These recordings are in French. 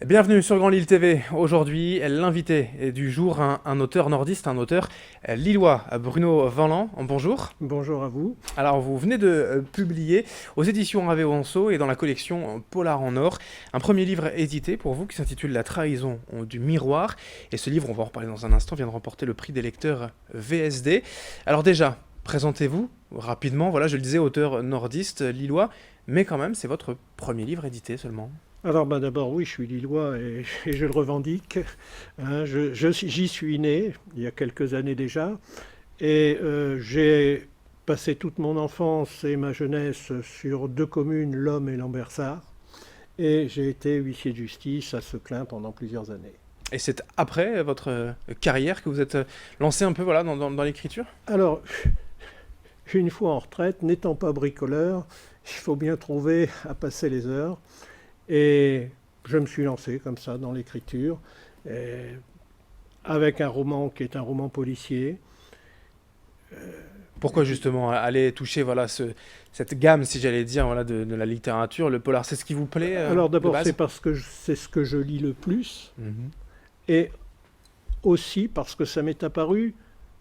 Bienvenue sur Grand Lille TV. Aujourd'hui, l'invité du jour, un auteur nordiste, un auteur lillois, Bruno Vanlan. Bonjour. Bonjour à vous. Alors, vous venez de publier aux éditions Ravet Wanso et dans la collection Polar en Or un premier livre édité pour vous qui s'intitule La trahison du miroir. Et ce livre, on va en reparler dans un instant, vient de remporter le prix des lecteurs VSD. Alors déjà, présentez-vous rapidement. Voilà, je le disais, auteur nordiste lillois, mais quand même, c'est votre premier livre édité seulement. Alors d'abord oui, je suis lillois et je le revendique. Hein, j'y suis né il y a quelques années déjà et j'ai passé toute mon enfance et ma jeunesse sur deux communes, Lomme et Lambersart. Et j'ai été huissier de justice à Seclin pendant plusieurs années. Et c'est après votre carrière que vous êtes lancé un peu voilà, dans l'écriture? Alors, une fois en retraite, n'étant pas bricoleur, il faut bien trouver à passer les heures. Et je me suis lancé comme ça dans l'écriture, avec un roman qui est un roman policier. Pourquoi justement aller toucher voilà, cette gamme, si j'allais dire, voilà, de la littérature, le polar, c'est ce qui vous plaît Alors de d'abord, base? c'est parce que c'est ce que je lis le plus, Mhm. et aussi parce que ça m'est apparu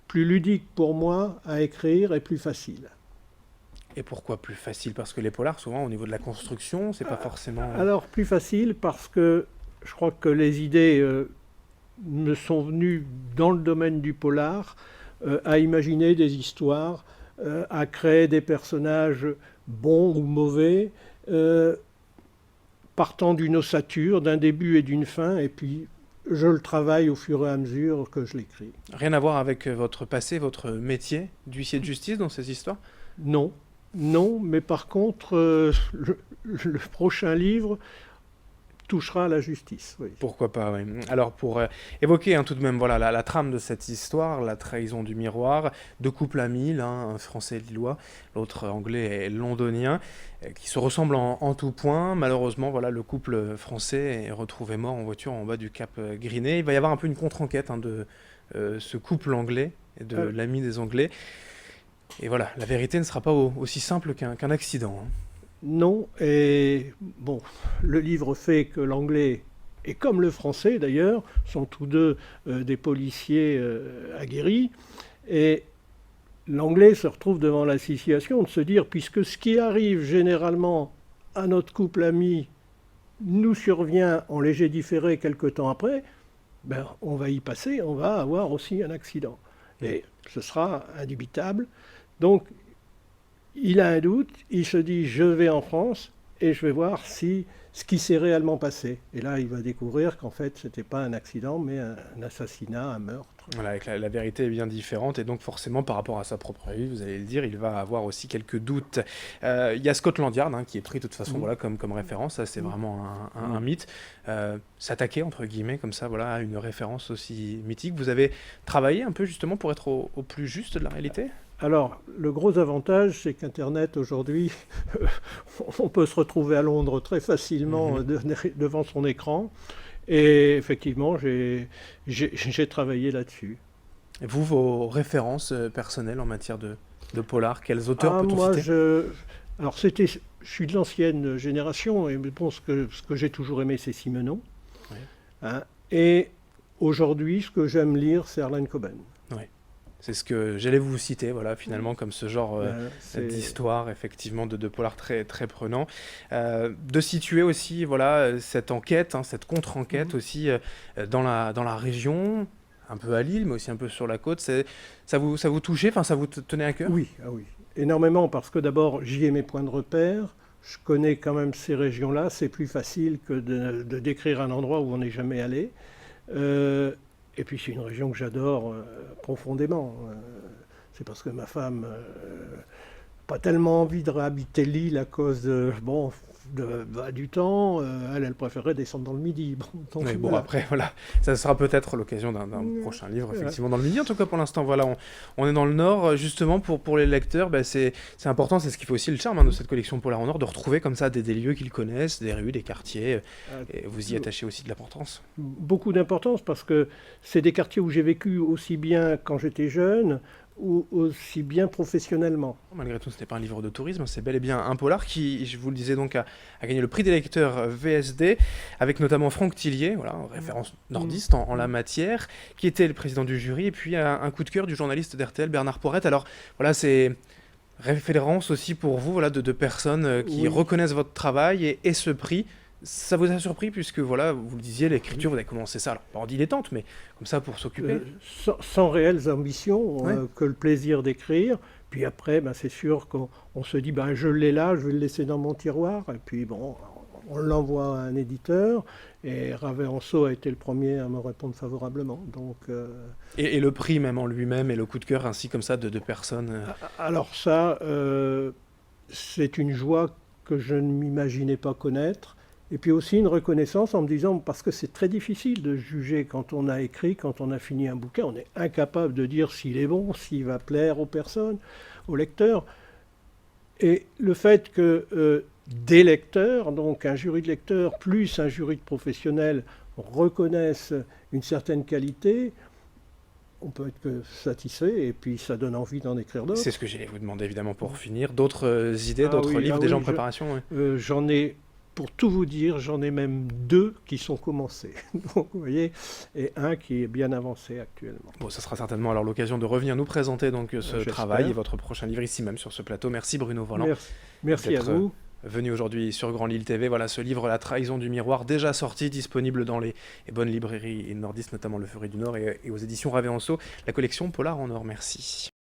plus ludique pour moi à écrire et plus facile. Et pourquoi plus facile? Parce que les polars, souvent, au niveau de la construction, c'est pas forcément... Alors plus facile parce que je crois que les idées me sont venues dans le domaine du polar, à imaginer des histoires, à créer des personnages bons ou mauvais, partant d'une ossature, d'un début et d'une fin, et puis je le travaille au fur et à mesure que je l'écris. Rien à voir avec votre passé, votre métier d'huissier de justice dans ces histoires? Non, non, mais par contre, le prochain livre touchera à la justice. Oui. Pourquoi pas, oui. Alors, pour évoquer tout de même voilà, la trame de cette histoire, la trahison du miroir, deux couples amis, l'un un français lillois, l'autre anglais et londonien, qui se ressemblent en tout point. Malheureusement, voilà, le couple français est retrouvé mort en voiture en bas du cap Griné. Il va y avoir un peu une contre-enquête de ce couple anglais et de Euh, l'ami des Anglais. Et voilà, la vérité ne sera pas aussi simple qu'un accident. Hein. Non, et bon, le livre fait que l'anglais, et comme le français d'ailleurs, sont tous deux des policiers aguerris, et l'anglais se retrouve devant la situation de se dire, puisque ce qui arrive généralement à notre couple ami nous survient en léger différé quelque temps après, ben, on va y passer, on va avoir aussi un accident. Et ce sera indubitable. Donc il a un doute, il se dit je vais en France et je vais voir si ce qui s'est réellement passé. Et là, il va découvrir qu'en fait, ce n'était pas un accident, mais un assassinat, un meurtre. Voilà, avec la vérité est bien différente et donc forcément par rapport à sa propre vie, vous allez le dire, il va avoir aussi quelques doutes. Il y a Scotland Yard qui est pris de toute façon voilà, comme référence, ça c'est vraiment un mythe. S'attaquer entre guillemets comme ça voilà, à une référence aussi mythique. Vous avez travaillé un peu justement pour être au plus juste de la réalité? Alors, le gros avantage, c'est qu'Internet, aujourd'hui, on peut se retrouver à Londres très facilement devant son écran. Et effectivement, j'ai travaillé là-dessus. Et vous, vos références personnelles en matière de polar, quels auteurs Ah, peut-on moi, citer? alors, je suis de l'ancienne génération, et bon, ce que j'ai toujours aimé, c'est Simenon. Oui. Hein. Et aujourd'hui, ce que j'aime lire, c'est Harlan Coben. Oui. C'est ce que j'allais vous citer, voilà, finalement, comme ce genre d'histoire, effectivement, de polar très, très prenant. De situer aussi, voilà, cette enquête, cette contre-enquête aussi dans la région, un peu à Lille, mais aussi un peu sur la côte. Ça vous touchait, enfin, ça vous tenait à cœur? Oui, ah oui, énormément, parce que d'abord, j'y ai mes points de repère. Je connais quand même ces régions-là. C'est plus facile que de décrire un endroit où on n'est jamais allé. Et puis c'est une région que j'adore profondément. C'est parce que ma femme n'a pas tellement envie de réhabiter l'île à cause du temps. Elle préférait descendre dans le Midi. Donc, Oui, bon, voilà. après, voilà, ça sera peut-être l'occasion d'un prochain livre, effectivement, dans le Midi. En tout cas, pour l'instant, voilà, on est dans le Nord. Justement, pour les lecteurs, c'est important, c'est ce qui fait aussi le charme de cette collection Polar en Nord, de retrouver comme ça des lieux qu'ils connaissent, des rues, des quartiers, et vous y attachez aussi de l'importance. Beaucoup d'importance parce que c'est des quartiers où j'ai vécu aussi bien quand j'étais jeune, ou aussi bien professionnellement. Malgré tout, ce n'est pas un livre de tourisme, c'est bel et bien un polar qui, je vous le disais donc, a gagné le prix des lecteurs VSD, avec notamment Franck Tillier, voilà, référence nordiste en la matière, qui était le président du jury, et puis un coup de cœur du journaliste d'RTL, Bernard Poirette. Alors voilà, c'est référence aussi pour vous, voilà, de personnes qui Oui. reconnaissent votre travail et ce prix. Ça vous a surpris puisque, voilà, vous le disiez, l'écriture, vous avez commencé ça, alors pas en dilettante, mais comme ça pour s'occuper. Sans réelles ambitions, Ouais. que le plaisir d'écrire. Puis après, ben, c'est sûr qu'on se dit, ben, je l'ai là, je vais le laisser dans mon tiroir. Et puis bon, on l'envoie à un éditeur. Et Raverenceau a été le premier à me répondre favorablement. Donc, Et le prix même en lui-même et le coup de cœur ainsi comme ça de personnes. alors ça, c'est une joie que je ne m'imaginais pas connaître. Et puis aussi une reconnaissance en me disant, parce que c'est très difficile de juger quand on a écrit, quand on a fini un bouquin, on est incapable de dire s'il est bon, s'il va plaire aux personnes, aux lecteurs. Et le fait que des lecteurs, donc un jury de lecteurs plus un jury de professionnels, reconnaissent une certaine qualité, on peut être que satisfait et puis ça donne envie d'en écrire d'autres. C'est ce que j'allais vous demander évidemment pour finir. D'autres idées, d'autres Oui, livres déjà en oui, préparation, ouais. j'en ai, pour tout vous dire, j'en ai même 2 qui sont commencés. Donc, vous voyez, et un qui est bien avancé actuellement. Bon, ça sera certainement alors l'occasion de revenir nous présenter donc ce J'espère. travail et votre prochain livre ici même sur ce plateau. Merci Bruno Voland Merci à d'être vous. venu aujourd'hui sur Grand Lille TV. Voilà ce livre La trahison du miroir, déjà sorti, disponible dans les bonnes librairies nordistes, notamment Le Furet du Nord et aux éditions Raverenceau, la collection Polar en or. Merci.